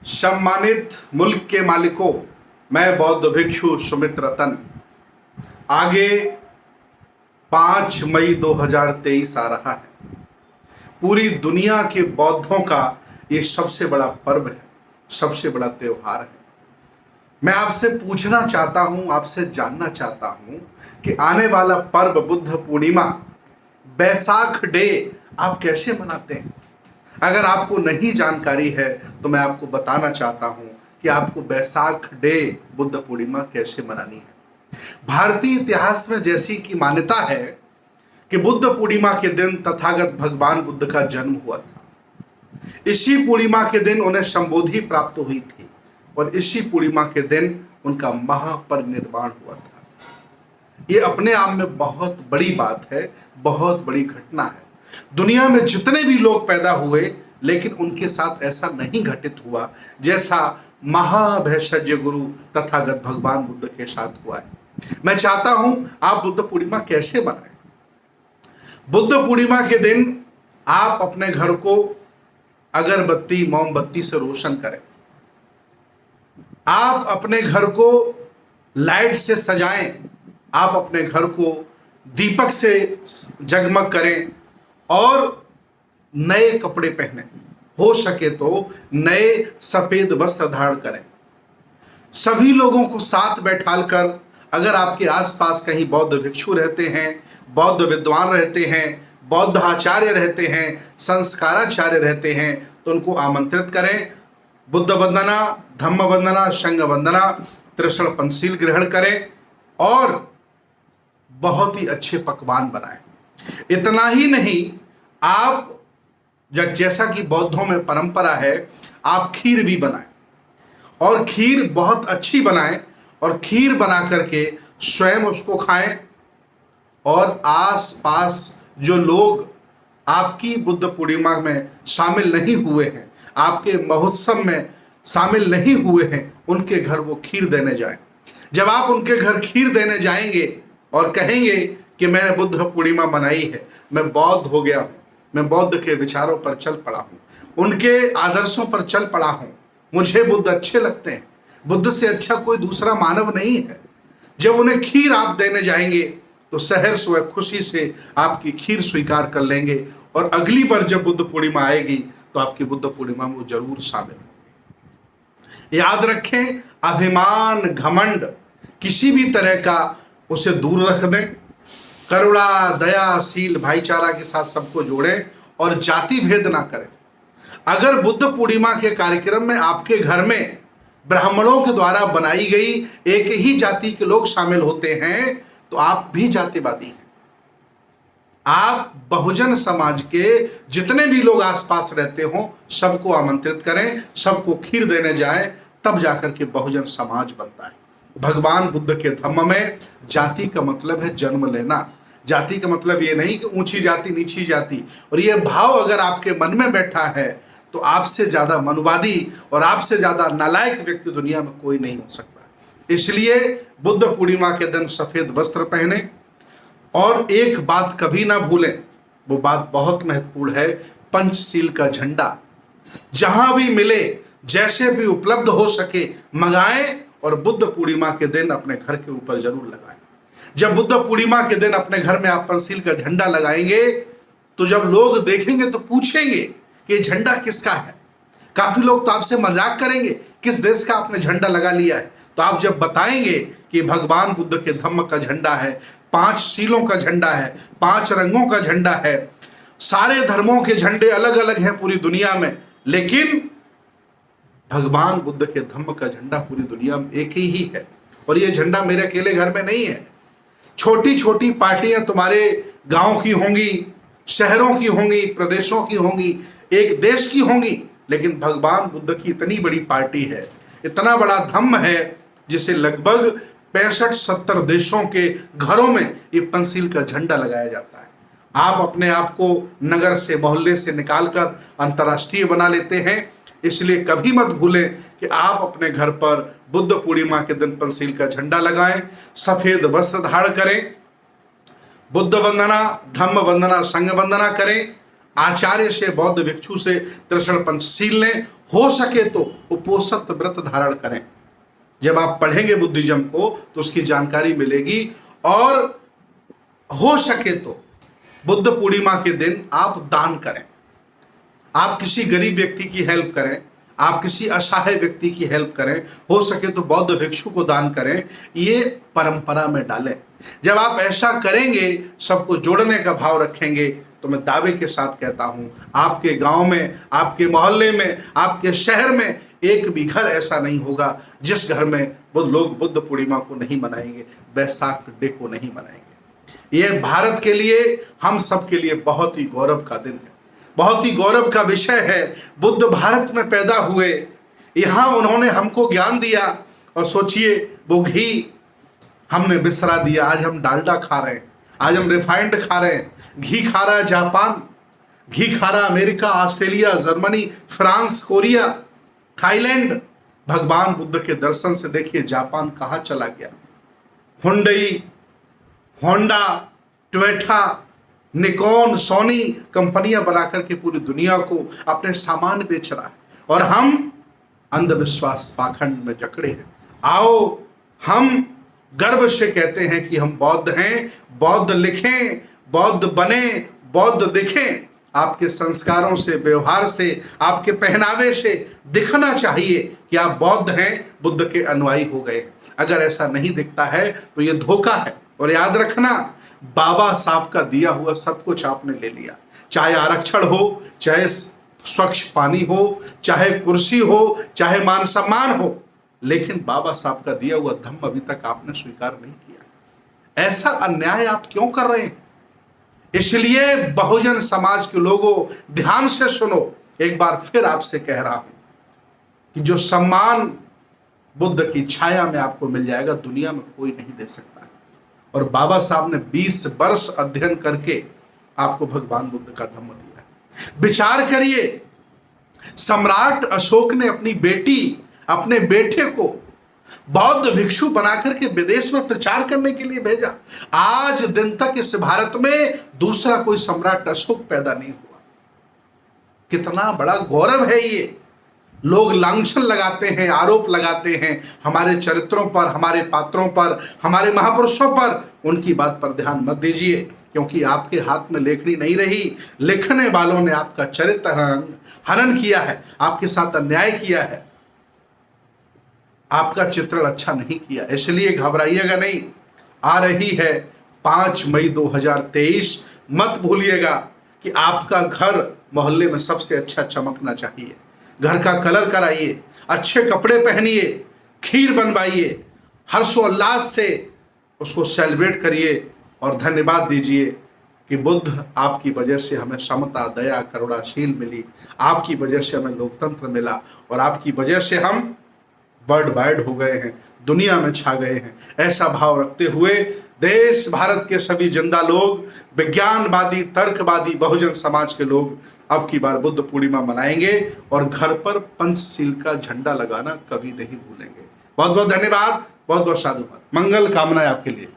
सम्मानित मुल्क के मालिकों, मैं बौद्ध भिक्षु सुमित रतन। आगे 5 मई 2023 आ रहा है। पूरी दुनिया के बौद्धों का ये सबसे बड़ा पर्व है, सबसे बड़ा त्योहार है। मैं आपसे पूछना चाहता हूं, आपसे जानना चाहता हूं कि आने वाला पर्व बुद्ध पूर्णिमा, बैसाख डे आप कैसे मनाते हैं। अगर आपको नहीं जानकारी है तो मैं आपको बताना चाहता हूं कि आपको बैसाख डे बुद्ध पूर्णिमा कैसे मनानी है। भारतीय इतिहास में जैसी की मान्यता है कि बुद्ध पूर्णिमा के दिन तथागत भगवान बुद्ध का जन्म हुआ था। इसी पूर्णिमा के दिन उन्हें संबोधि प्राप्त हुई थी और इसी पूर्णिमा के दिन उनका महापरिनिर्वाण हुआ था। ये अपने आप में बहुत बड़ी बात है, बहुत बड़ी घटना है। दुनिया में जितने भी लोग पैदा हुए, लेकिन उनके साथ ऐसा नहीं घटित हुआ जैसा महाभैषज्य गुरु तथागत भगवान बुद्ध के साथ हुआ है। मैं चाहता हूं आप बुद्ध पूर्णिमा कैसे मनाएं। बुद्ध पूर्णिमा के दिन आप अपने घर को अगरबत्ती मोमबत्ती से रोशन करें। आप अपने घर को लाइट से सजाएं। आप अपने घर को दीपक से जगमग करें और नए कपड़े पहने, हो सके तो नए सफेद वस्त्र धारण करें। सभी लोगों को साथ बैठाकर, अगर आपके आसपास कहीं बौद्ध भिक्षु रहते हैं, बौद्ध विद्वान रहते हैं, बौद्ध आचार्य रहते हैं, संस्काराचार्य रहते हैं, तो उनको आमंत्रित करें। बुद्ध वंदना, धम्म वंदना, संघ वंदना, त्रिशण पंचशील ग्रहण करें और बहुत ही अच्छे पकवान बनाएं। इतना ही नहीं, आप जैसा कि बौद्धों में परंपरा है, आप खीर भी बनाएं और खीर बहुत अच्छी बनाएं और खीर बना करके स्वयं उसको खाएं और आस-पास जो लोग आपकी बुद्ध पूर्णिमा में शामिल नहीं हुए हैं, आपके महोत्सव में शामिल नहीं हुए हैं, उनके घर वो खीर देने जाएं। जब आप उनके घर खीर देने जाएंगे और कहेंगे कि मैंने बुद्ध पूर्णिमा मनाई है, मैं बौद्ध हो गया हूँ, मैं बौद्ध के विचारों पर चल पड़ा हूँ, उनके आदर्शों पर चल पड़ा हूँ, मुझे बुद्ध अच्छे लगते हैं, बुद्ध से अच्छा कोई दूसरा मानव नहीं है। जब उन्हें खीर आप देने जाएंगे तो सहर्ष व खुशी से आपकी खीर स्वीकार कर लेंगे और अगली बार जब बुद्ध पूर्णिमा आएगी तो आपकी बुद्ध पूर्णिमा में जरूर शामिल होंगे। याद रखें, अभिमान घमंड किसी भी तरह का उसे दूर रख दें। करुणा, दयाशील, भाईचारा के साथ सबको जोड़ें और जाति भेद ना करें। अगर बुद्ध पूर्णिमा के कार्यक्रम में आपके घर में ब्राह्मणों के द्वारा बनाई गई एक ही जाति के लोग शामिल होते हैं तो आप भी जातिवादी हैं। आप बहुजन समाज के जितने भी लोग आसपास रहते हो सबको आमंत्रित करें, सबको खीर देने जाएं, तब जाकर के बहुजन समाज बनता है। भगवान बुद्ध के धम्म में जाति का मतलब है जन्म लेना। जाति का मतलब ये नहीं कि ऊंची जाति नीची जाति। और ये भाव अगर आपके मन में बैठा है तो आपसे ज्यादा मनुवादी और आपसे ज्यादा नालायक व्यक्ति दुनिया में कोई नहीं हो सकता। इसलिए बुद्ध पूर्णिमा के दिन सफेद वस्त्र पहने और एक बात कभी ना भूलें, वो बात बहुत महत्वपूर्ण है, पंचशील का झंडा जहां भी मिले, जैसे भी उपलब्ध हो सके मंगाएं और बुद्ध पूर्णिमा के दिन अपने घर के ऊपर जरूर लगाएं। जब बुद्ध पूर्णिमा के दिन अपने घर में आप पंचशील का झंडा लगाएंगे तो जब लोग देखेंगे तो पूछेंगे कि ये झंडा किसका है। काफी लोग तो आपसे मजाक करेंगे, किस देश का आपने झंडा लगा लिया है। तो आप जब बताएंगे कि भगवान बुद्ध के धम्म का झंडा है, 5 शीलों का झंडा है, 5 रंगों का झंडा है, सारे धर्मों के झंडे अलग अलग हैं पूरी दुनिया में, लेकिन भगवान बुद्ध के धम्म का झंडा पूरी दुनिया में एक ही है। और ये झंडा मेरे अकेले घर में नहीं है। छोटी छोटी पार्टियां तुम्हारे गांव की होंगी, शहरों की होंगी, प्रदेशों की होंगी, एक देश की होंगी, लेकिन भगवान बुद्ध की इतनी बड़ी पार्टी है, इतना बड़ा धम्म है, जिसे लगभग 65-70 देशों के घरों में ये पंचशील का झंडा लगाया जाता है। आप अपने आप को नगर से, मोहल्ले से निकालकर अंतर्राष्ट्रीय बना लेते हैं। इसलिए कभी मत भूलें कि आप अपने घर पर बुद्ध पूर्णिमा के दिन पंचशील का झंडा लगाएं, सफेद वस्त्र धारण करें, बुद्ध वंदना, धम्म वंदना, संघ वंदना करें, आचार्य से, बौद्ध भिक्षु से त्रिशण पंचशील लें। हो सके तो उपोषित व्रत धारण करें। जब आप पढ़ेंगे बुद्धिज्म को तो उसकी जानकारी मिलेगी। और हो सके तो बुद्ध पूर्णिमा के दिन आप दान करें, आप किसी गरीब व्यक्ति की हेल्प करें, आप किसी असहाय व्यक्ति की हेल्प करें, हो सके तो बौद्ध भिक्षु को दान करें, ये परंपरा में डालें। जब आप ऐसा करेंगे, सबको जोड़ने का भाव रखेंगे, तो मैं दावे के साथ कहता हूं आपके गांव में, आपके मोहल्ले में, आपके शहर में एक भी घर ऐसा नहीं होगा जिस घर में वो लोग बुद्ध पूर्णिमा को नहीं मनाएंगे, वैसाख डे को नहीं मनाएंगे। ये भारत के लिए, हम सब के लिए बहुत ही गौरव का दिन है, बहुत ही गौरव का विषय है। बुद्ध भारत में पैदा हुए, यहां उन्होंने हमको ज्ञान दिया, और सोचिए वो घी हमने बिसरा दिया, आज हम डालडा खा रहे हैं, आज हम रिफाइंड खा रहे हैं। घी खा रहा है जापान, घी खा रहा America, Australia, Germany, France, Korea, Thailand. भगवान बुद्ध के दर्शन से देखिए जापान कहां चला गया। Hyundai, Honda, Toyota, Nikon, Sony कंपनियां बनाकर के पूरी दुनिया को अपने सामान बेच रहा है, और हम अंधविश्वास पाखंड में जकड़े हैं। आओ हम गर्व से कहते हैं कि हम बौद्ध हैं, बौद्ध लिखें, बौद्ध बने, बौद्ध दिखें। आपके संस्कारों से, व्यवहार से, आपके पहनावे से दिखना चाहिए कि आप बौद्ध हैं, बुद्ध के अनुयायी हो गए। अगर ऐसा नहीं दिखता है तो ये धोखा है। और याद रखना, बाबा साहब का दिया हुआ सब कुछ आपने ले लिया, चाहे आरक्षण हो, चाहे स्वच्छ पानी हो, चाहे कुर्सी हो, चाहे मान सम्मान हो, लेकिन बाबा साहब का दिया हुआ धम्म अभी तक आपने स्वीकार नहीं किया। ऐसा अन्याय आप क्यों कर रहे हैं? इसलिए बहुजन समाज के लोगों, ध्यान से सुनो, एक बार फिर आपसे कह रहा हूं कि जो सम्मान बुद्ध की छाया में आपको मिल जाएगा, दुनिया में कोई नहीं दे सकता। और बाबा साहब ने 20 वर्ष अध्ययन करके आपको भगवान बुद्ध का धम्म दिया। विचार करिए, सम्राट अशोक ने अपनी बेटी, अपने बेटे को बौद्ध भिक्षु बनाकर के विदेश में प्रचार करने के लिए भेजा। आज दिन तक इस भारत में दूसरा कोई सम्राट अशोक पैदा नहीं हुआ। कितना बड़ा गौरव है ये। लोग लांछन लगाते हैं, आरोप लगाते हैं हमारे चरित्रों पर, हमारे पात्रों पर, हमारे महापुरुषों पर। उनकी बात पर ध्यान मत दीजिए, क्योंकि आपके हाथ में लेखनी नहीं रही। लिखने वालों ने आपका चरित्र हनन किया है, आपके साथ अन्याय किया है, आपका चित्रण अच्छा नहीं किया। इसलिए घबराइएगा नहीं। आ रही है 5 मई 2023। मत भूलिएगा कि आपका घर मोहल्ले में सबसे अच्छा चमकना चाहिए। घर का कलर कराइए, अच्छे कपड़े पहनिए, खीर बनवाइए, हर्षोल्लास से उसको सेलिब्रेट करिए और धन्यवाद दीजिए कि बुद्ध आपकी वजह से हमें समता, दया, करुणाशील मिली, आपकी वजह से हमें लोकतंत्र मिला, और आपकी वजह से हम वर्ल्ड वाइड हो गए हैं, दुनिया में छा गए हैं। ऐसा भाव रखते हुए देश भारत के सभी जिंदा लोग, विज्ञानवादी, तर्कवादी, बहुजन समाज के लोग अब की बार बुद्ध पूर्णिमा मनाएंगे, और घर पर पंचशील का झंडा लगाना कभी नहीं भूलेंगे। बहुत बहुत धन्यवाद, बहुत बहुत साधुवाद, मंगल कामनाएं आपके लिए।